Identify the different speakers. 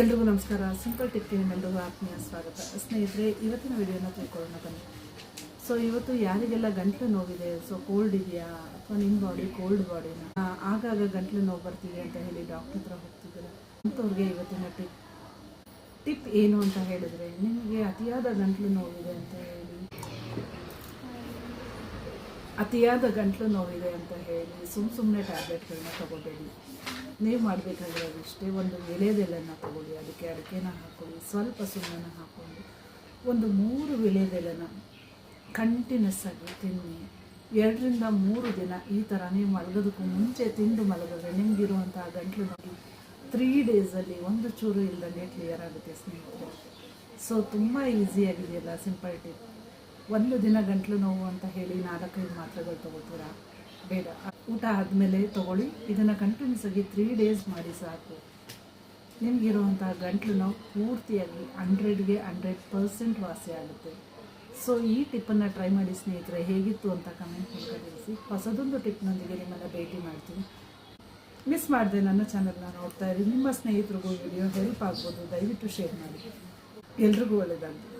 Speaker 1: ಎಲ್ರಿಗೂ ನಮಸ್ಕಾರ. ಸಿಂಪಲ್ ಟಿಪ್ಗೆ ನಿಮ್ಮೆಲ್ಲರಿಗೂ ಆತ್ಮೀಯ ಸ್ವಾಗತ. ಸ್ನೇಹಿತರೆ, ಇವತ್ತಿನ ವಿಡಿಯೋನ ತಿಳ್ಕೊಳ್ಳೋಣ ಬನ್ನಿ. ಇವತ್ತು ಯಾರಿಗೆಲ್ಲ ಗಂಟಲು ನೋವಿದೆ, ಕೋಲ್ಡ್ ಇದೆಯಾ ಅಥವಾ ನಿಮ್ಮ ಬಾಡಿ ಕೋಲ್ಡ್ ಬಾಡಿನ, ಆಗಾಗ ಗಂಟಲು ನೋವು ಬರ್ತಿದೆ ಅಂತ ಹೇಳಿ ಡಾಕ್ಟರ್ ಹತ್ರ ಹೋಗ್ತಿದ್ದೀರಾ ಅಂಥವ್ರಿಗೆ ಇವತ್ತಿನ ಟಿಪ್ ಏನು ಅಂತ ಹೇಳಿದ್ರೆ, ನಿಮಗೆ ಅತಿಯಾದ ಗಂಟಲು ನೋವಿದೆ ಅಂತ ಹೇಳಿ ಸುಮ್ಮನೆ ಟ್ಯಾಬ್ಲೆಟ್ಗಳನ್ನ ತಗೋಬೇಡಿ. ನೀವು ಮಾಡಬೇಕಾಗಿರೋದು ಇಷ್ಟೇ, ಒಂದು ವಿಳೆದೆಲೆನ ತಗೊಳ್ಳಿ, ಅದಕ್ಕೆ ಅಡಿಕೆನ ಹಾಕ್ಕೊಳ್ಳಿ, ಸ್ವಲ್ಪ ಸುಣ್ಣನ ಹಾಕ್ಕೊಂಡು ಒಂದು 3 ವಿಳೆದೆಲೆನ ಕಂಟಿನ್ಯೂಸ್ ಆಗಿ ತಿನ್ನಿ. 2 ರಿಂದ 3 ದಿನ ಈ ಥರ ನೀವು ಮಲಗೋದಕ್ಕೂ ಮುಂಚೆ ತಿಂದು ಮಲಗಿದ್ರೆ ನಿಮಗಿರುವಂಥ ಗಂಟಲು ನೋವು 3 ಡೇಸಲ್ಲಿ ಒಂದು ಚೂರು ಇಲ್ಲದಂಗೆ ಕ್ಲಿಯರ್ ಆಗುತ್ತೆ ಸ್ನೇಹಿತರೆ. ತುಂಬ ಈಸಿಯಾಗಿದೆಯಲ್ಲ ಸಿಂಪಲ್ ಟಿಪ್. ಒಂದು ದಿನ ಗಂಟಲು ನೋವು ಅಂತ ಹೇಳಿ 4-5 ಮಾತ್ರೆಗಳು ತೊಗೋತೀರಾ? ಬೇಡ, ಊಟ ಆದಮೇಲೆ ತೊಗೊಳ್ಳಿ. ಇದನ್ನು ಕಂಟಿನ್ಯೂಸ್ ಆಗಿ 3 ಡೇಸ್ ಮಾಡಿ ಸಾಕು. ನಿಮಗಿರುವಂಥ ಗಂಟಲು ನೋವು ಪೂರ್ತಿಯಾಗಿ 100ಗೆ 100% ವಾಸಿ ಆಗುತ್ತೆ. ಈ ಟಿಪ್ಪನ್ನು ಟ್ರೈ ಮಾಡಿ ಸ್ನೇಹಿತರೆ. ಹೇಗಿತ್ತು ಅಂತ ಕಮೆಂಟ್ ಮೂಲಕ ತಿಳಿಸಿ. ಹೊಸದೊಂದು ಟಿಪ್ನೊಂದಿಗೆ ನಿಮ್ಮನ್ನು ಭೇಟಿ ಮಾಡ್ತೀನಿ. ಮಿಸ್ ಮಾಡದೆ ನನ್ನ ಚಾನಲ್ನ ನೋಡ್ತಾ ಇರಿ. ನಿಮ್ಮ ಸ್ನೇಹಿತರಿಗೂ ವಿಡಿಯೋ ಹೆಲ್ಪ್ ಆಗ್ಬೋದು, ದಯವಿಟ್ಟು ಶೇರ್ ಮಾಡಿ. ಎಲ್ರಿಗೂ ಒಳ್ಳೆಯದಾಗಲಿ.